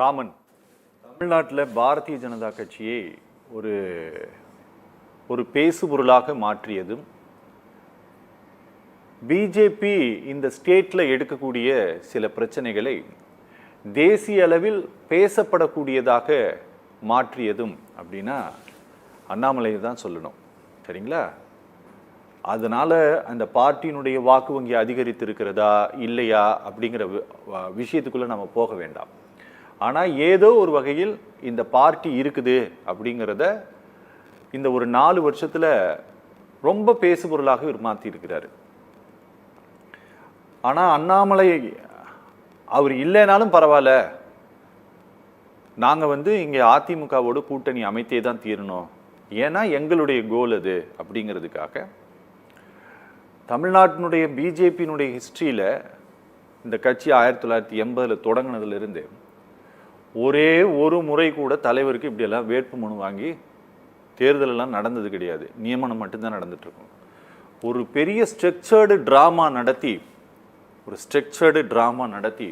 ராமன் தமிழ்நாட்டில் பாரதிய ஜனதா கட்சியை ஒரு ஒரு பேசுபொருளாக மாற்றியதும், பிஜேபி இந்த ஸ்டேட்டில் எடுக்கக்கூடிய சில பிரச்சனைகளை தேசிய அளவில் பேசப்படக்கூடியதாக மாற்றியதும் அப்படின்னா அண்ணாமலையை தான் சொல்லணும். சரிங்களா? அதனால் அந்த பார்ட்டியினுடைய வாக்கு வங்கி அதிகரித்திருக்கிறதா இல்லையா அப்படிங்கிற விஷயத்துக்குள்ளே நம்ம போக வேண்டாம். ஆனால் ஏதோ ஒரு வகையில் இந்த பார்ட்டி இருக்குது அப்படிங்கிறத இந்த ஒரு 4 வருஷத்தில் ரொம்ப பேசுபொருளாக இவர் மாற்றியிருக்கிறாரு. ஆனால் அண்ணாமலை அவர் இல்லைனாலும் பரவாயில்ல, நாங்கள் இங்கே அதிமுகவோட கூட்டணி அமைத்தே தான் தீரணும், ஏன்னா எங்களுடைய கோல் அது அப்படிங்கிறதுக்காக தமிழ்நாட்டினுடைய பிஜேபியினுடைய ஹிஸ்ட்ரியில் இந்த கட்சி 1980 தொடங்கினதுலேருந்து ஒரே ஒரு முறை கூட தலைவருக்கு இப்படியெல்லாம் வேட்புமனு வாங்கி தேர்தலெல்லாம் நடந்தது கிடையாது. நியமனம் மட்டும்தான் நடந்துட்டுருக்கும். ஒரு பெரிய ஸ்ட்ரக்சர்டு ட்ராமா நடத்தி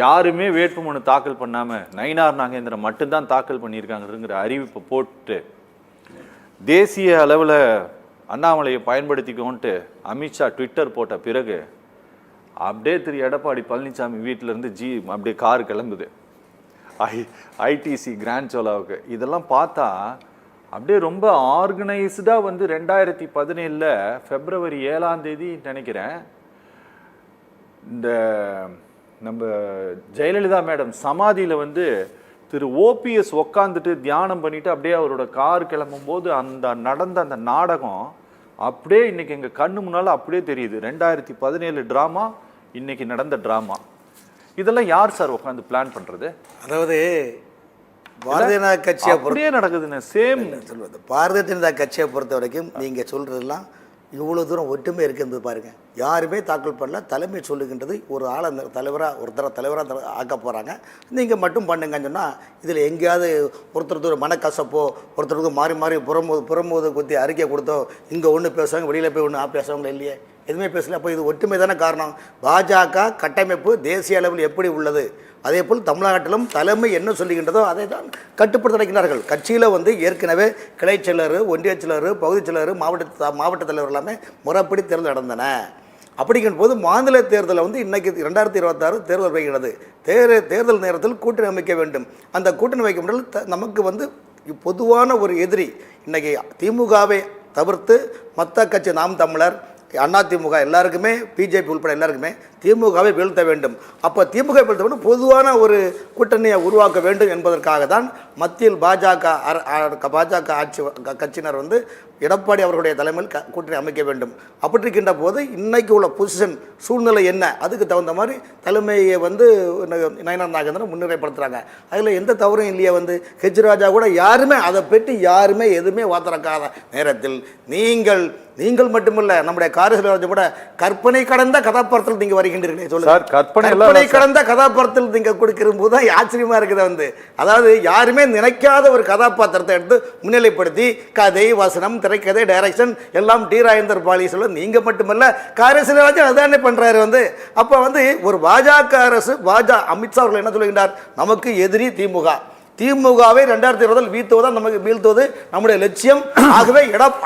யாருமே வேட்புமனு தாக்கல் பண்ணாமல் நயினார் நாகேந்திரன் மட்டும்தான் தாக்கல் பண்ணியிருக்காங்கிற அறிவிப்பை போட்டு தேசிய அளவில் அண்ணாமலையை பயன்படுத்திக்கோன்ட்டு அமித்ஷா ட்விட்டர் போட்ட பிறகு அப்படியே திரு எடப்பாடி பழனிசாமி வீட்டிலேருந்து அப்படியே கார் கிளம்புது ஐடிசி கிராண்ட் சோலாவுக்கு. இதெல்லாம் பார்த்தா அப்படியே ரொம்ப ஆர்கனைஸ்டாக 2017 பிப்ரவரி 7ஆம் தேதி நினைக்கிறேன், இந்த நம்ம ஜெயலலிதா மேடம் சமாதியில் திரு ஓபிஎஸ் உக்காந்துட்டு தியானம் பண்ணிட்டு அப்படியே அவரோட கார் கிளம்பும் போது நடந்த அந்த நாடகம் அப்படியே இன்னைக்கு எங்கள் கண்ணு முன்னால் அப்படியே தெரியுது. 2017 ட்ராமா, இன்னைக்கு நடந்த ட்ராமா. இதெல்லாம் யார் சார் உட்காந்து பிளான் பண்ணுறது? அதாவது பாரதிய ஜனதா கட்சியை அப்படியே நடக்குதுன்னு சேம் சொல்வது. பாரதிய ஜனதா கட்சியை பொறுத்த வரைக்கும் நீங்கள் சொல்கிறதெல்லாம் இவ்வளோ தூரம் ஒற்றுமை இருக்குது பாருங்கள். யாருமே தாக்கல் பண்ணல, தலைமை சொல்லுகின்றது ஒரு ஆளை தலைவராக ஆக்க போகிறாங்க, நீங்கள் மட்டும் பண்ணுங்கன்னு சொன்னால் இதில் எங்கேயாவது ஒருத்தருக்கு மனக்கசப்போ ஒருத்தருக்கு மாறி மாறி புறம்போது குத்தி அறிக்கை கொடுத்தோ இங்கே ஒன்று பேசுவாங்க, வெளியில் போய் ஒன்று பேசுவாங்களே இல்லையே, எதுவுமே பேசல. அப்போ இது ஒற்றுமை தானே காரணம். பாஜக கட்டமைப்பு தேசிய அளவில் எப்படி உள்ளது, அதே போல் தமிழ்நாட்டிலும் தலைமை என்ன சொல்லுகின்றதோ அதை தான் கட்டுப்படுத்த நினைக்கிறார்கள். கட்சியில் ஏற்கனவே கிளை செயலர், ஒன்றிய செயலர், பகுதி செயலர், மாவட்ட தலைவர் எல்லாமே முறைப்படி தேர்தல் நடந்தன. அப்படிங்கிற போது மாநில தேர்தலில் இன்னைக்கு 2026 தேர்தல் வைக்கிறது. தேர்தல் நேரத்தில் கூட்டணி அமைக்க வேண்டும். அந்த கூட்டணி வைக்க முடியல. நமக்கு பொதுவான ஒரு எதிரி இன்னைக்கு திமுகவை தவிர்த்து மற்ற கட்சி நாம் தமிழர், அதிமுக எல்லாருக்குமே, பிஜேபி உள்பட எல்லாருக்குமே திமுகவை வீழ்த்த வேண்டும். அப்போ திமுக வீழ்த்த வேண்டும், பொதுவான ஒரு கூட்டணியை உருவாக்க வேண்டும் என்பதற்காக தான் மத்தியில் பாஜக ஆட்சி கட்சியினர் எடப்பாடி அவர்களுடைய தலைமையில் கூட்டணி அமைக்க வேண்டும். அப்படி இருக்கின்ற போது இன்னைக்கு உள்ள பொசிஷன் சூழ்நிலை என்ன, அதுக்கு தகுந்த மாதிரி தலைமையை நயினார் நாகேந்திரன் முன்னிலைப்படுத்துகிறாங்க. அதில் எந்த தவறும் இல்லையே. ஹெச்ராஜா கூட யாருமே அதை பற்றி எதுவுமே வாத்திறக்காத நேரத்தில் நீங்கள் மட்டுமல்ல, நம்முடைய காரியம் கூட கற்பனை கடந்த கதாபாத்திரத்தில் நீங்கள் வருகின்றீர்களே சொல்லுங்க. கற்பனை கடந்த கதாபாத்திரத்தில் நீங்கள் கொடுக்கிற போது தான் ஆச்சரியமா இருக்குது. அதாவது யாருமே நினைக்காத ஒரு கதாபாத்திரத்தை எடுத்து முன்னிலைப்படுத்தி கதை, வசனம், திரைக்கதை, டைரக்ஷன் எல்லாம் டி ராஜேந்தர் பாலி சொல்ல நீங்க மட்டுமல்ல காரியம் அதானே பண்றாரு. அப்ப ஒரு பாஜக அரசு, அமித்ஷா அவர்கள் என்ன சொல்லுகின்றார், நமக்கு எதிரி திமுகவை 2020 வீழ்த்துவதுதான் நமக்கு வீழ்த்துவது நம்முடைய லட்சியம். ஆகவே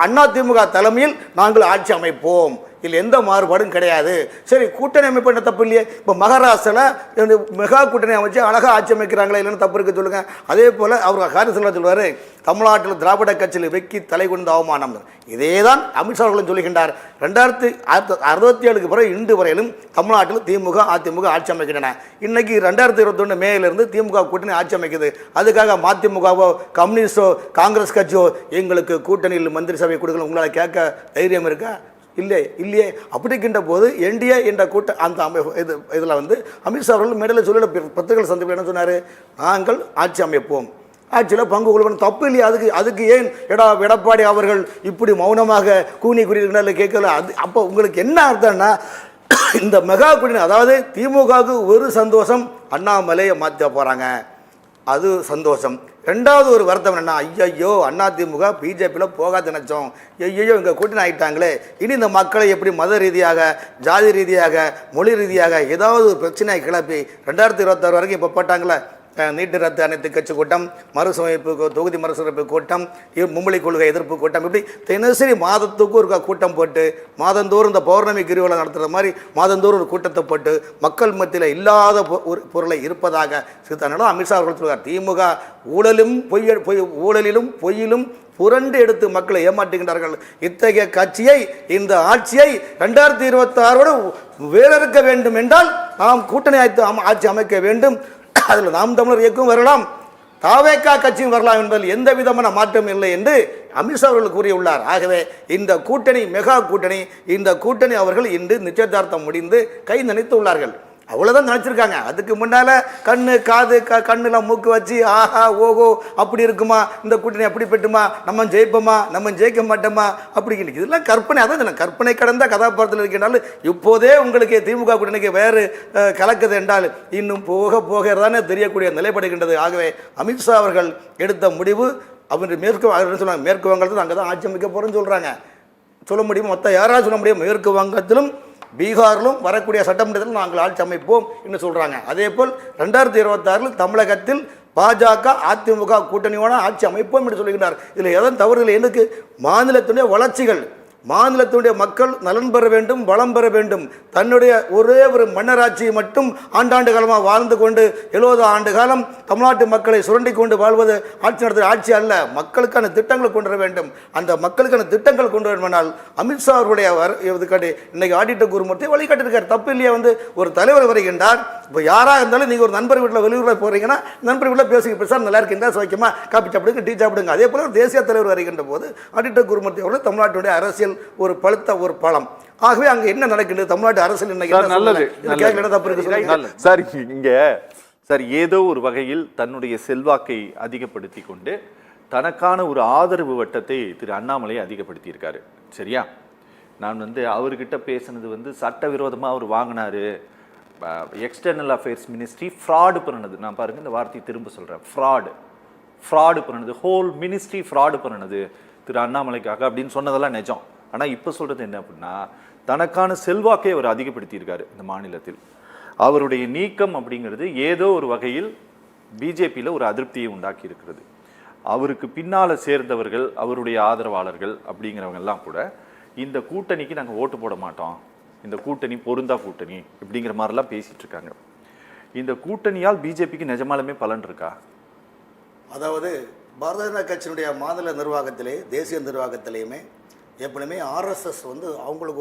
அண்ணா திமுக தலைமையில் நாங்கள் ஆட்சி அமைப்போம், இதில் எந்த மாறுபாடும் கிடையாது. சரி, கூட்டணி அமைப்பு என்ன தப்பு இல்லையே. இப்போ மகாராஷ்டிராவில் மெகா கூட்டணி அமைச்சு அழகாக ஆட்சி அமைக்கிறாங்களே, இல்லைன்னு தப்பு இருக்கு சொல்லுங்க. அதே போல் அவர் காரியம் சொல்வார், தமிழ்நாட்டில் திராவிட கட்சியில் வெக்கி தலை கொண்ட அவமானம். இதே தான் அமித்ஷா அவர்களும் சொல்லுகின்றார். 2067 பிறகு இன்று வரையிலும் தமிழ்நாட்டில் திமுக அதிமுக ஆட்சி அமைக்கின்றன. இன்னைக்கு 2021 மேலிருந்து திமுக கூட்டணி ஆட்சி அமைக்குது. அதுக்காக மதிமுகவோ கம்யூனிஸ்டோ காங்கிரஸ் கட்சியோ எங்களுக்கு கூட்டணியில் மந்திரி சபை கொடுக்கணும் உங்களால் கேட்க தைரியம் இருக்கா? இல்லையே. அப்படிக்கின்ற போது என்டிஏ என்ற அந்த இதில் அமித்ஷா அவர்கள் மேடையில் சொல்ல பத்திரிகை சந்திப்பில் என்ன சொன்னார், நாங்கள் ஆட்சி அமைப்போம், ஆட்சியில் பங்கு கொள்ளும், தப்பு இல்லையா. அதுக்கு ஏன் எடப்பாடி அவர்கள் இப்படி மௌனமாக கூனி குறி கேட்கல? அப்போ உங்களுக்கு என்ன அர்த்தம்னா, இந்த மெகா கூட்டணி, அதாவது திமுகவுக்கு ஒரு சந்தோஷம், அண்ணாமலையை மாற்ற போகிறாங்க, அது சந்தோஷம். ரெண்டாவது ஒரு வருத்தம் என்ன, ஐயோ அதிமுக பிஜேபியில் போகாது நினைச்சோம், ஐயோ இங்கே கூட்டணி ஆகிட்டாங்களே, இனி இந்த மக்களை எப்படி மத ரீதியாக, ஜாதி ரீதியாக, மொழி ரீதியாக ஏதாவது ஒரு பிரச்சனையை கிளப்பி 2026 வரைக்கும் இப்போ போட்டாங்களே, நீட்டு ரத்து அனைத்து கட்சி கூட்டம், மறுசமைப்பு தொகுதி மறுசமைப்பு கூட்டம், மும்மொழி கொள்கை எதிர்ப்பு கூட்டம், இப்படி தினசரி மாதத்துக்கு ஒரு கூட்டம் போட்டு மாதந்தோறும் இந்த பௌர்ணமி கிரிவலம் நடத்துகிற மாதிரி மாதந்தோறும் ஒரு கூட்டத்தை போட்டு மக்கள் மத்தியில் இல்லாத ஒரு பொருளை இருப்பதாக சிறுத்தானாலும் அமித்ஷா அவர்கள் சொல்கிறார். திமுக ஊழலிலும் பொய்யிலும் புரண்டு எடுத்து மக்களை ஏமாற்றுகின்றார்கள். இத்தகைய கட்சியை, இந்த ஆட்சியை 2026 வேறறுக்க வேண்டும் என்றால் நாம் கூட்டணி ஆட்சி அமைக்க வேண்டும். அதில் நாம் தமிழர் இயக்கம் வரலாம், தாவேகா கட்சியும் வரலாம் என்பதில் எந்த விதமான மாற்றம் இல்லை என்று அமித்ஷா அவர்கள் கூறியுள்ளார். ஆகவே இந்த கூட்டணி மெகா கூட்டணி, இந்த கூட்டணி அவர்கள் இன்று நிச்சயதார்த்தம் முடிந்து கை நனைத்து உள்ளார்கள். அவ்வளோதான் நினச்சிருக்காங்க. அதுக்கு முன்னால் கண்ணு காது கண்ணில் மூக்கு வச்சு ஆஹா ஓஹோ அப்படி இருக்குமா, இந்த கூட்டணி அப்படி பெட்டுமா, நம்ம ஜெயிப்போமா நம்ம ஜெயிக்க மாட்டோமா அப்படிங்கிற இதெல்லாம் கற்பனை. அதான் கற்பனை கடந்த கதாபாத்திரத்தில் இருக்கின்றாலும் இப்போதே உங்களுக்கு திமுக கூட்டணிக்கு வேறு கலக்குது என்றால் இன்னும் போக போக தானே தெரியக்கூடிய நிலைப்படுகின்றது. ஆகவே அமித்ஷா அவர்கள் எடுத்த முடிவு, அவர் சொன்னாங்க மேற்கு வங்கத்தில் அங்கே தான் ஆட்சி அமைக்க போகிறோன்னு சொல்கிறாங்க. சொல்ல முடியுமா? மொத்தம் யாராவது சொல்ல முடியும்? மேற்கு வங்கத்திலும் பீகாரிலும் வரக்கூடிய சட்டமன்றத்தில் நாங்கள் ஆட்சி அமைப்போம் என்று சொல்கிறாங்க. அதே போல் 2026 தமிழகத்தில் பாஜக அதிமுக கூட்டணியோட ஆட்சி அமைப்போம் என்று சொல்லுகிறார். இதில் எதன் தவறுகள்? எனக்கு மாநிலத்துடைய வளர்ச்சிகள், மாநிலத்துடைய மக்கள் நலன் பெற வேண்டும், வளம் பெற வேண்டும். தன்னுடைய ஒரே ஒரு மன்னராட்சியை மட்டும் ஆண்டாண்டு காலமாக வாழ்ந்து கொண்டு 70 ஆண்டு காலம் தமிழ்நாட்டு மக்களை சுரண்டி கொண்டு வாழ்வது ஆட்சி நடத்துகிற ஆட்சி அல்ல. மக்களுக்கான திட்டங்களை கொண்டு வர வேண்டும். அந்த மக்களுக்கான திட்டங்கள் கொண்டு வரணும்னால் அமித்ஷா அவருடைய இதுக்காட்டி இன்னைக்கு ஆடிட்டர் குருமூர்த்தி வழிகாட்டிருக்கார். தப்பு இல்லையா? ஒரு தலைவர் வருகின்றார். இப்போ யாராக இருந்தாலும் நீங்கள் ஒரு நண்பர் வீட்டில் வெளியூரில் போகிறீங்கன்னா நண்பர் வீட்டில் பேசுங்க, பேச நல்லா இருக்குங்களா, சோக்கியமா, காப்பி சாப்பிடுங்க, டீ சாப்பிடுங்க. அதே போல் ஒரு தேசிய தலைவர் வருகின்ற போது ஆடிட்டர் குருமூர்த்தி அவர்கள் தமிழ்நாட்டுடைய அரசியல் ஒரு பழுத்த ஒரு பழம். ஆகவே அங்க என்ன நடக்கின்றது? தமிழ்நாட்டு அரசியல் சார் இங்க சார் ஏதோ ஒரு வகையில் தன்னுடைய செல்வாக்கை அதிகப்படுத்தி கொண்டு தனக்கான ஒரு ஆதரவு வட்டத்தை திரு அண்ணாமலை அதிகப்படுத்தி இருக்காரு. சரியா? நான் அவர்கிட்ட பேசினது சட்டவிரோதமா அவர் வாங்கினாரு, எக்ஸ்டர்னல் அஃபேர்ஸ் மினிஸ்ட்ரி ஃப்ராடு பண்ணது. நான் பாருங்க இந்த வார்த்தையை திரும்ப சொல்றேன், ஃப்ராடு பண்ணது, ஹோல் மினிஸ்ட்ரி ஃப்ராடு பண்ணது திரு அண்ணாமலைக்காக அப்படின்னு சொன்னதெல்லாம் நிஜம். ஆனால் இப்போ சொல்கிறது என்ன அப்படின்னா, தனக்கான செல்வாக்கை அவர் அதிகப்படுத்தியிருக்காரு இந்த மாநிலத்தில். அவருடைய நீக்கம் அப்படிங்கிறது ஏதோ ஒரு வகையில் பிஜேபியில் ஒரு அதிருப்தியை உண்டாக்கி இருக்கிறது. அவருக்கு பின்னால் சேர்ந்தவர்கள், அவருடைய ஆதரவாளர்கள் அப்படிங்கிறவங்கெல்லாம் கூட இந்த கூட்டணிக்கு நாங்கள் ஓட்டு போட மாட்டோம், இந்த கூட்டணி பொருந்தா கூட்டணி இப்படிங்கிற மாதிரிலாம் பேசிகிட்டு இருக்காங்க. இந்த கூட்டணியால் பிஜேபிக்கு நிஜமாலுமே பலன் இருக்கா? அதாவது பாரதிய ஜனதா கட்சியினுடைய மாநில நிர்வாகத்திலே, தேசிய நிர்வாகத்திலேயுமே எப்பவுமே ஆர்எஸ்எஸ் அவங்களுக்கு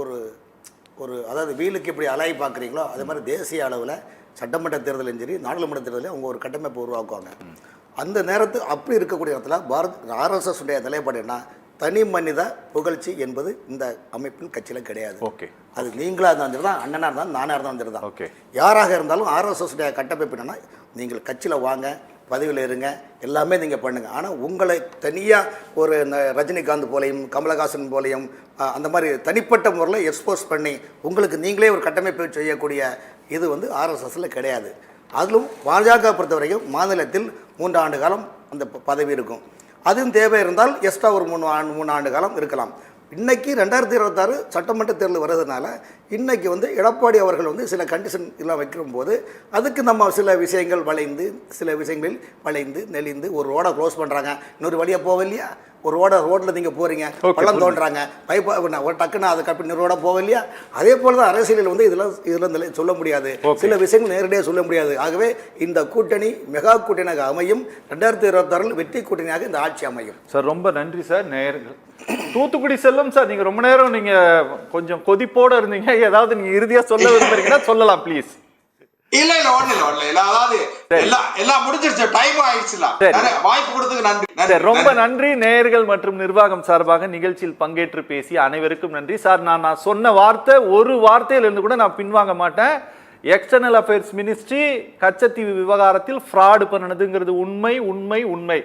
ஒரு அதாவது வீலுக்கு எப்படி அலாய் பார்க்குறீங்களோ அதே மாதிரி தேசிய அளவில் சட்டமன்ற தேர்தலும் சரி நாடாளுமன்ற தேர்தலையும் அவங்க ஒரு கட்டமைப்பு உருவாக்குவாங்க. அந்த நேரத்து அப்படி இருக்கக்கூடிய இடத்துல ஆர்எஸ்எஸ் உடைய நிலைப்பாடு என்ன? தனி மனித புகழ்ச்சி என்பது இந்த அமைப்பின் கட்சியில் கிடையாது. ஓகே, அது நீங்களாக இருந்தாலும் சரி தான், அண்ணனாக இருந்தாலும் நானாக இருந்தாலும் சரி தான், ஓகே, யாராக இருந்தாலும் ஆர்எஸ்எஸ் உடைய கட்டமைப்பு என்னன்னா, நீங்கள் கட்சியில் வாங்க, பதவியில் இருங்க, எல்லாமே நீங்கள் பண்ணுங்கள். ஆனால் உங்களை தனியாக ஒரு ரஜினிகாந்த் போலையும் கமலஹாசன் போலையும் அந்த மாதிரி தனிப்பட்ட முறையில் எக்ஸ்போஸ் பண்ணி உங்களுக்கு நீங்களே ஒரு கட்டமைப்பு செய்யக்கூடிய இது ஆர்எஸ்எஸில் கிடையாது. அதிலும் பாஜக பொறுத்த வரைக்கும் மாநிலத்தில் 3 ஆண்டு காலம் அந்த பதவி இருக்கும். அதுவும் தேவை இருந்தால் எக்ஸ்ட்ரா ஒரு 3 ஆண்டு காலம் இருக்கலாம். இன்றைக்கி 2026 சட்டமன்ற தேர்தல் வர்றதுனால இன்றைக்கி எடப்பாடி அவர்கள் சில கண்டிஷன் எல்லாம் வைக்கும்போது அதுக்கு நம்ம சில விஷயங்கள் சில விஷயங்களில் வளைந்து நெளிந்து ஒரு ரோடை க்ளோஸ் பண்ணுறாங்க, இன்னொரு வழியாக போகலையா, ஒரு ரோட்டில் நீங்கள் போகிறீங்க, பள்ளம் தோன்றாங்க, ஒரு டக்குன்னு அதை கப்பி இன்னொரு ரோடாக போகலையா. அதே போல் தான் அரசியலில் இதெல்லாம் சொல்ல முடியாது, சில விஷயங்கள் நேரடியாக சொல்ல முடியாது. ஆகவே இந்த கூட்டணி மெகா கூட்டணியாக அமையும். 2026 வெற்றி கூட்டணியாக இந்த ஆட்சி அமையும். சார் ரொம்ப நன்றி சார். நேயர்கள் தூத்துக்குடி செல்லும் சார், நீங்க ரொம்ப நேரம் நீங்க கொஞ்சம் கொதிப்போட இருந்தீங்க, ஏதாவது நீங்க இறுதியா சொல்ல விரும்புறீங்கன்னா சொல்லலாம் ப்ளீஸ். இல்ல அதாவது எல்லாம் முடிஞ்சிருச்சு, டைம் ஆயிடுச்சுல, வாய்ப்பு கொடுத்ததுக்கு நன்றி. ரொம்ப நன்றி. நேயர்கள் மற்றும் நிர்வாகம் சார்பாக நிகழ்ச்சியில் பங்கேற்று பேசி அனைவருக்கும் நன்றி. சார் நான் சொன்ன வார்த்தை ஒரு வார்த்தையிலிருந்து கூட நான் பின்வாங்க மாட்டேன். எக்ஸ்டர்னல் அஃபேர்ஸ் மினிஸ்ட்ரி கச்சத்தீவு விவகாரத்தில் ஃப்ராடு பண்ணதுங்கிறது உண்மை.